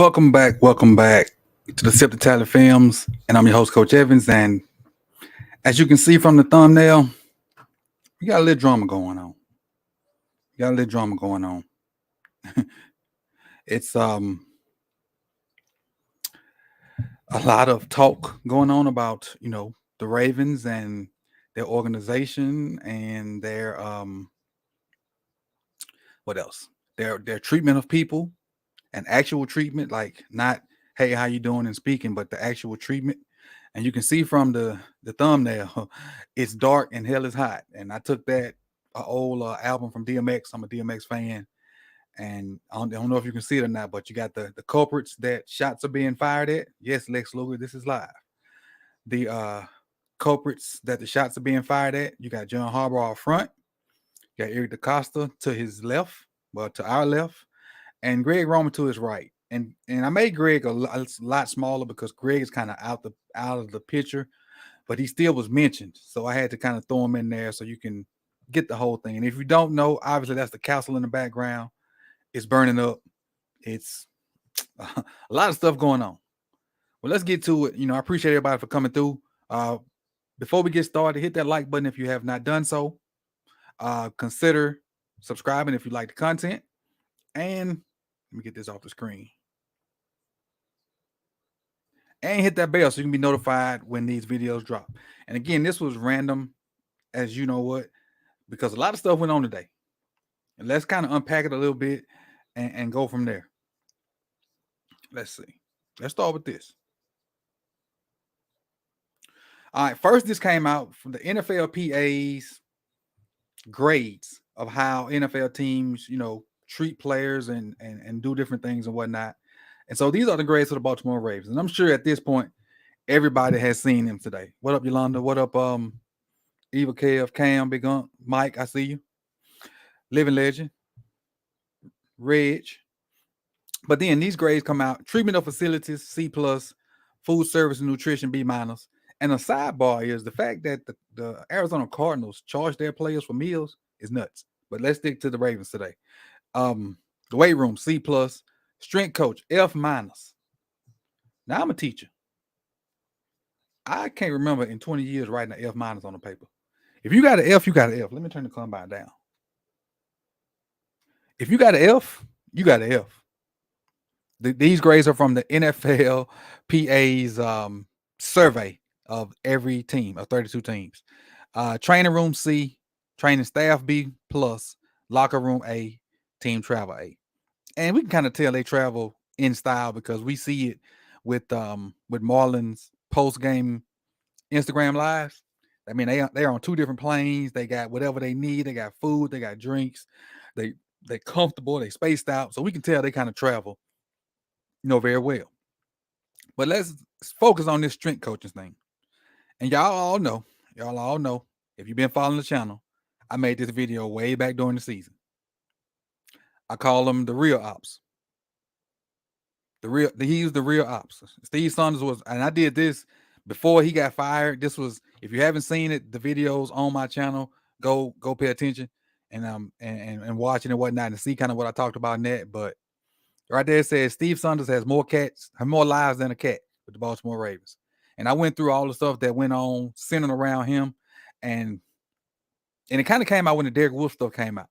Welcome back to the Sip the Tally Films, and I'm your host, Coach Evans. And as you can see from the thumbnail, you got a little drama going on. It's a lot of talk going on about the Ravens and their organization and their what else? Their treatment of people and actual treatment, like not hey how you doing and speaking, but the actual treatment. And you can see from the thumbnail, it's dark and hell is hot. And I took that old album from DMX. I'm a DMX fan, and I don't know if you can see it or not, but you got the culprits that shots are being fired at. Yes, Lex Luger, this is live. The culprits that the shots are being fired at. You got John Harbaugh up front. You got Eric DeCosta to his left, well to our left, and Greg Roman to his right. And I made Greg a lot smaller because Greg is kind of out of the picture, but he still was mentioned. So I had to kind of throw him in there so you can get the whole thing. And if you don't know, obviously that's the castle in the background. It's burning up. It's a lot of stuff going on. Well, let's get to it. I appreciate everybody for coming through. Before we get started, hit that like button if you have not done so. Consider subscribing if you like the content. And let me get this off the screen. And hit that bell so you can be notified when these videos drop. And again, this was random, as you know what, because a lot of stuff went on today. And let's kind of unpack it a little bit and go from there. Let's see. Let's start with this. All right, first this came out from the NFLPA's grades of how NFL teams, treat players and do different things and whatnot. And so these are the grades for the Baltimore Ravens. And I'm sure at this point, everybody has seen them today. What up, Yolanda? What up, Eva Kev, Cam, Big Unk, Mike, I see you. Living Legend, Reg. But then these grades come out. Treatment of facilities, C+, food service and nutrition, B-. And a sidebar is the fact that the Arizona Cardinals charge their players for meals is nuts. But let's stick to the Ravens today. The weight room, C+, strength coach, F-. Now I'm a teacher. I can't remember in 20 years writing an F- on the paper. If you got an F, you got an F. Let me turn the combine down. If you got an F, you got an F. These grades are from the NFLPA's survey of every team of 32 teams. Training room C, training staff B+, locker room A, team travel A. And we can kind of tell they travel in style because we see it with Marlon's post-game Instagram lives. I mean, they're on two different planes. They got whatever they need. They got food. They got drinks. They're comfortable. They spaced out. So we can tell they kind of travel, very well. But let's focus on this strength coaching thing. And y'all all know, if you've been following the channel, I made this video way back during the season. I call them the real ops. He's the real ops. Steve Saunders was, and I did this before he got fired. This was, if you haven't seen it, the videos on my channel, go pay attention and watching and whatnot and see kind of what I talked about in that. But right there it says Steve Saunders has more lives than a cat with the Baltimore Ravens. And I went through all the stuff that went on centered around him, and it kind of came out when the Derek Wolf stuff came out.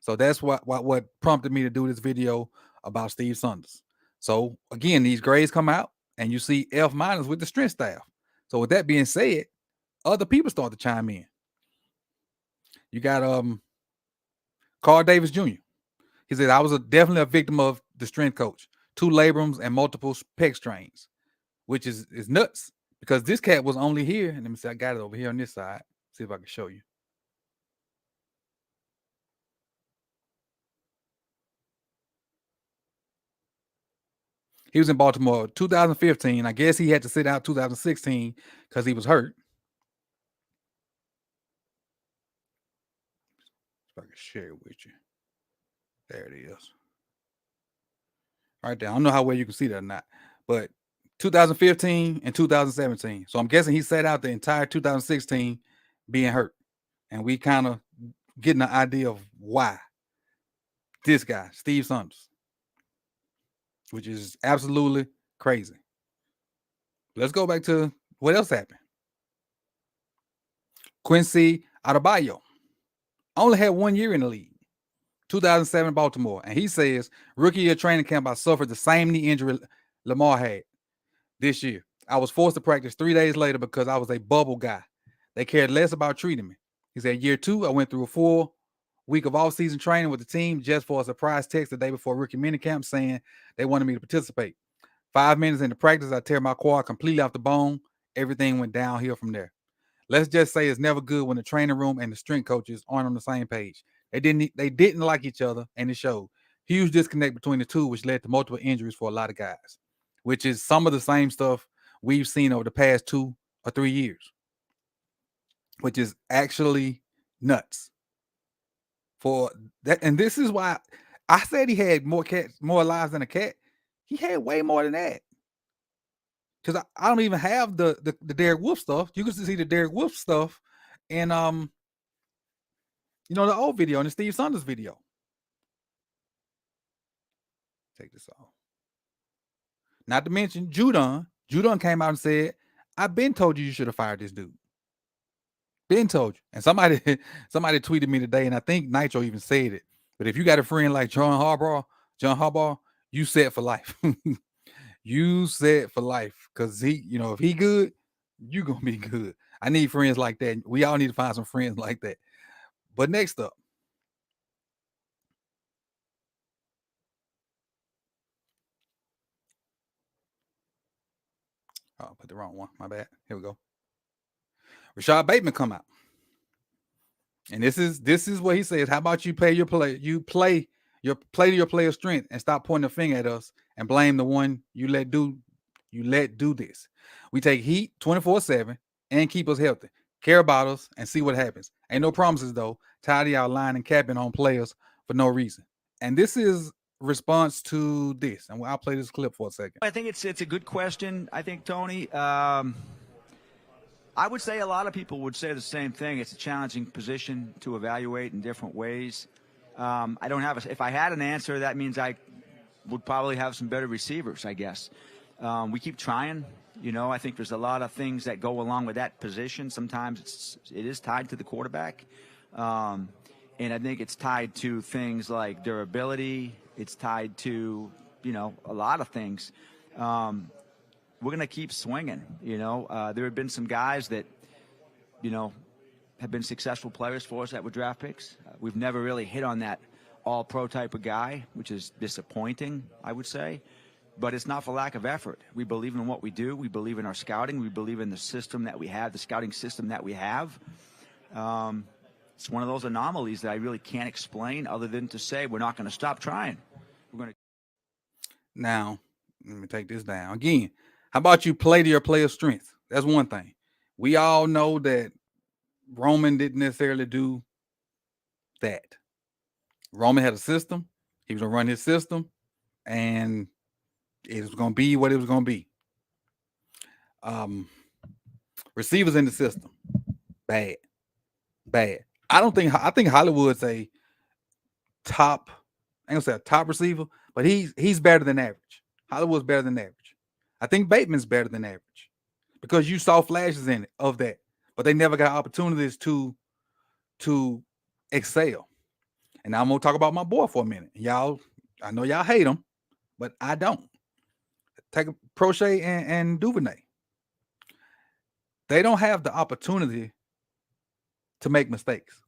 So that's what prompted me to do this video about Steve Saunders. So again, these grades come out and you see F- with the strength staff. So with that being said, other people start to chime in. You got Carl Davis Jr. He said, I was definitely a victim of the strength coach, 2 labrums and multiple pec strains, which is nuts because this cat was only here. And let me see, I got it over here on this side. See if I can show you. He was in Baltimore 2015. I guess he had to sit out 2016 because he was hurt. If I can share it with you. There it is. Right there. I don't know how well you can see that or not, but 2015 and 2017. So I'm guessing he sat out the entire 2016 being hurt. And we kind of getting an idea of why. This guy, Steve Saunders. which is absolutely crazy. Let's go back to what else happened. Quincy Adebayo only had 1 year in the league, 2007 Baltimore, and he says rookie year training camp I suffered the same knee injury Lamar had this year. I was forced to practice 3 days later because I was a bubble guy. They cared less about treating me. He said year 2, I went through a full week of off-season training with the team just for a surprise text the day before rookie minicamp saying they wanted me to participate. 5 minutes into practice, I tear my quad completely off the bone. Everything went downhill from there. Let's just say it's never good when the training room and the strength coaches aren't on the same page. They didn't like each other, and it showed. Huge disconnect between the two, which led to multiple injuries for a lot of guys, which is some of the same stuff we've seen over the past 2 or 3 years, which is actually nuts. For that, and this is why I said he had more lives than a cat. He had way more than that. Because I don't even have the Derek Wolf stuff. You can see the Derek Wolf stuff in the old video, in the Steve Saunders video. Take this off. Not to mention Judon. Judon came out and said, I've been told you should have fired this dude. Been told you. And somebody tweeted me today, and I think Nitro even said it. But if you got a friend like John Harbaugh, you set for life. You set for life. Because if he good, you gonna be good. I need friends like that. We all need to find some friends like that. But next up. Oh, I put the wrong one. My bad. Here we go. Rashad Bateman come out. And this is what he says. How about you play your player's strength and stop pointing the finger at us and blame the one you let do this. We take heat 24/7 and keep us healthy. Care about us and see what happens. Ain't no promises though. Tired of y'all lying and capping on players for no reason. And this is response to this. And I'll play this clip for a second. I think it's a good question. I think, Tony. I would say a lot of people would say the same thing. It's a challenging position to evaluate in different ways. I don't have if I had an answer, that means I would probably have some better receivers, I guess. We keep trying. I think there's a lot of things that go along with that position. Sometimes it is tied to the quarterback. And I think it's tied to things like durability. It's tied to, a lot of things. We're going to keep swinging. There have been some guys that, have been successful players for us that were draft picks. We've never really hit on that all-pro type of guy, which is disappointing, I would say. But it's not for lack of effort. We believe in what we do. We believe in our scouting. We believe in the system that we have, the scouting system that we have. It's one of those anomalies that I really can't explain other than to say we're not going to stop trying. We're going to. Now, let me take this down. Again, how about you play to your player's strength? That's one thing. We all know that Roman didn't necessarily do that. Roman had a system. He was going to run his system, and it was going to be what it was going to be. Receivers in the system, bad. I think Hollywood's a top. I ain't gonna say a top receiver, but he's better than average. Hollywood's better than average. I think Bateman's better than average because you saw flashes in it of that, but they never got opportunities to excel. And now I'm gonna talk about my boy for a minute. Y'all, I know y'all hate him, but I don't. Take a Prochet and Duvernay. They don't have the opportunity to make mistakes.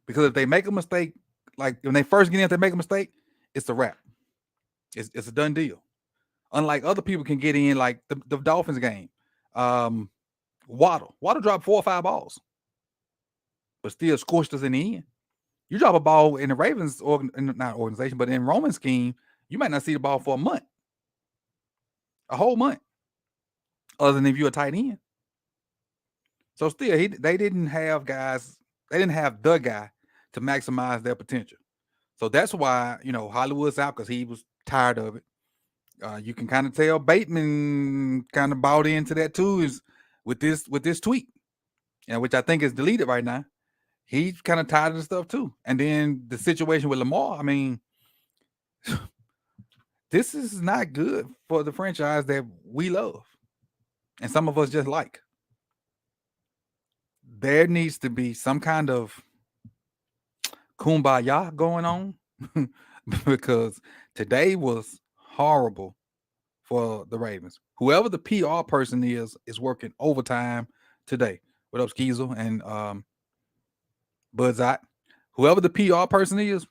Because if they make a mistake, like when they first get in, if they make a mistake, it's a wrap. It's a done deal. Unlike other people can get in, like the Dolphins game. Waddle dropped 4 or 5 balls, but still scorched us in the end. You drop a ball in the Ravens, not organization, but in Roman scheme, you might not see the ball for a month. A whole month. Other than if you're a tight end. So still, they didn't have guys, they didn't have the guy to maximize their potential. So that's why, Hollywood's out because he was tired of it. You can kind of tell Bateman kind of bought into that too, is with this tweet, which I think is deleted right now. He's kind of tired of the stuff too. And then the situation with Lamar, I mean, this is not good for the franchise that we love and some of us just like. There needs to be some kind of kumbaya going on because today was horrible for the Ravens. Whoever the PR person is working overtime today. What up, Skeezel and Budzot? Whoever the PR person is,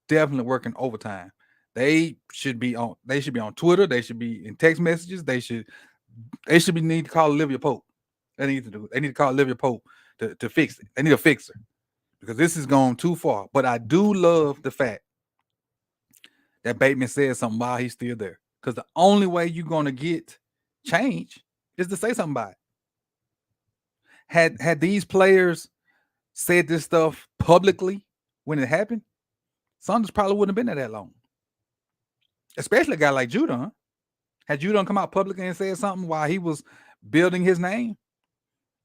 definitely working overtime. They should be on. They should be on Twitter. They should be in text messages. They should. They should be need to call Olivia Pope. They need to do. They need to call Olivia Pope to fix it. They need a fixer because this is going too far. But I do love the fact that Bateman said something while he's still there. Because the only way you're gonna get change is to say something about it. Had these players said this stuff publicly when it happened, Saunders probably wouldn't have been there that long. Especially a guy like Judon. Had Judon come out publicly and said something while he was building his name,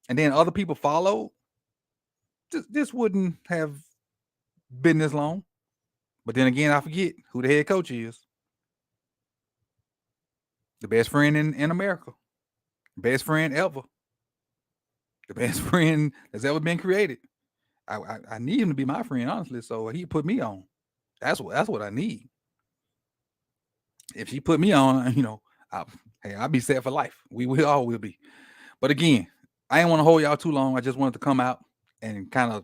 and then other people followed, this wouldn't have been this long. But then again, I forget who the head coach is. The best friend in America. Best friend ever. The best friend that's ever been created. I need him to be my friend, honestly. So he put me on. That's what I need. If she put me on, I'll be set for life. We all will be. But again, I didn't want to hold y'all too long. I just wanted to come out and kind of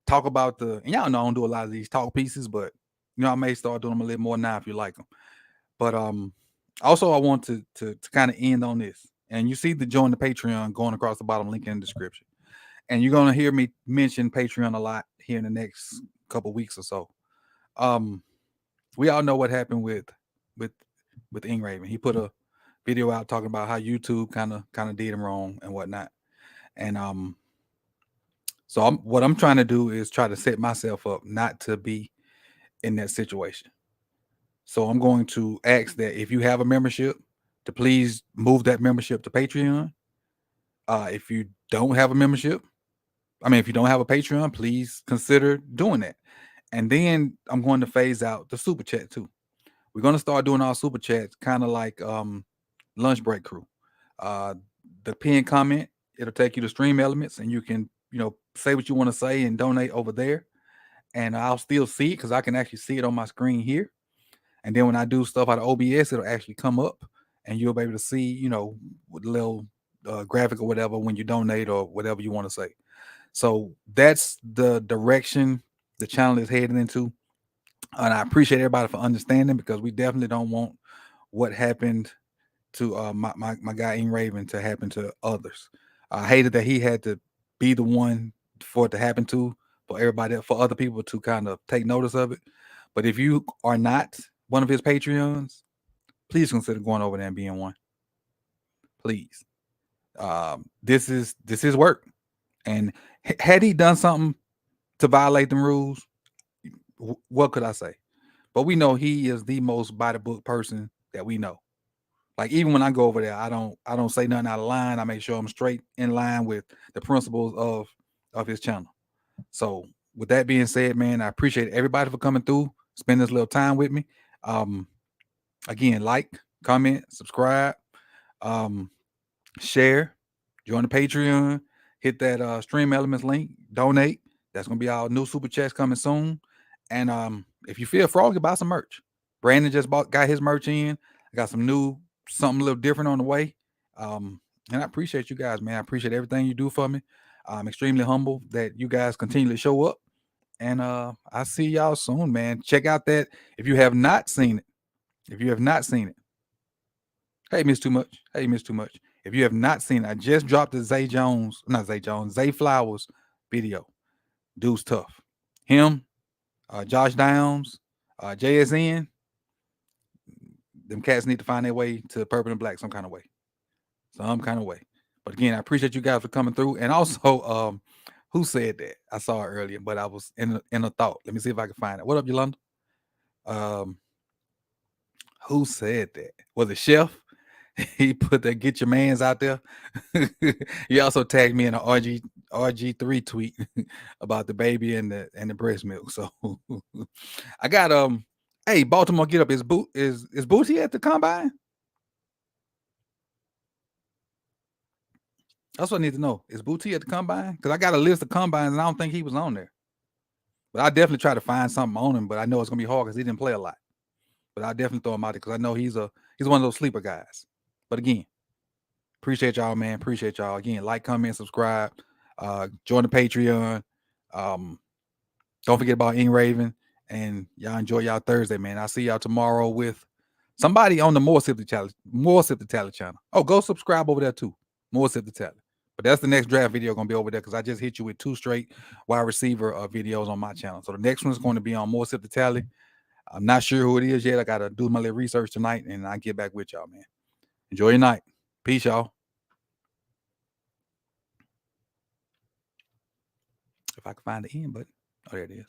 talk about and y'all know I don't do a lot of these talk pieces, but I may start doing them a little more now if you like them. But also I want to kind of end on this. And you see the join the Patreon going across the bottom link in the description. And you're gonna hear me mention Patreon a lot here in the next couple weeks or so. We all know what happened with Ingraven. He put a video out talking about how YouTube kind of did him wrong and whatnot. And so what I'm trying to do is try to set myself up not to be in that situation. So I'm going to ask that if you have a membership, to please move that membership to Patreon. If you don't have a membership, if you don't have a Patreon, please consider doing that. And then I'm going to phase out the super chat too. We're going to start doing our super chats kind of like lunch break crew. The pin comment, it'll take you to Stream Elements and you can, say what you want to say and donate over there. And I'll still see it because I can actually see it on my screen here. And then when I do stuff out of OBS, it'll actually come up and you'll be able to see, with a little graphic or whatever when you donate or whatever you want to say. So that's the direction the channel is heading into. And I appreciate everybody for understanding because we definitely don't want what happened to my guy IvanEvans to happen to others. I hated that he had to be the one for it to happen to, for everybody, for other people to kind of take notice of it. But if you are not one of his Patreons, please consider going over there and being one. Please. This is work. And had he done something to violate the rules, what could I say? But we know he is the most by the book person that we know. Like even when I go over there, I don't say nothing out of line. I make sure I'm straight in line with the principles of his channel. So with that being said, man, I appreciate everybody for coming through, spending this little time with me. Again, like, comment, subscribe, share, join the Patreon, hit that Stream Elements link, donate. That's gonna be our new super chats coming soon. And if you feel froggy, buy some merch. Brandon just got his merch in. I got something a little different on the way. And I appreciate you guys, man. I appreciate everything you do for me. I'm extremely humble that you guys continually show up. And I see y'all soon, man. Check out that if you have not seen it. Hey, Miss Too Much. If you have not seen it, I just dropped the Zay Flowers video. Dude's tough. Him, Josh Downs, JSN, them cats need to find their way to purple and black some kind of way. But again, I appreciate you guys for coming through. And also, who said that? I saw it earlier, but I was in a thought. Let me see if I can find it. What up, Yolanda? Who said that? Was it Chef? He put that "get your mans out there." He also tagged me in an RG3 tweet about the baby and the breast milk. So I got Hey, Baltimore, get up. Is Booty at the combine? That's what I need to know. Is Booty at the combine? Because I got a list of combines and I don't think he was on there. But I definitely try to find something on him. But I know it's gonna be hard because he didn't play a lot. But I definitely throw him out there because I know he's one of those sleeper guys. But again, appreciate y'all, man. Appreciate y'all. Again, like, comment, subscribe. Join the Patreon. Don't forget about Raven. And y'all enjoy y'all Thursday, man. I'll see y'all tomorrow with somebody on the More Sip the Talent channel. Oh, go subscribe over there too. More Sip the Talent. But that's the next draft video going to be over there because I just hit you with 2 straight wide receiver videos on my channel. So the next one is going to be on More Sip the Talent. I'm not sure who it is yet. I got to do my little research tonight and I'll get back with y'all, man. Enjoy your night. Peace, y'all. If I can find the end button. Oh, there it is.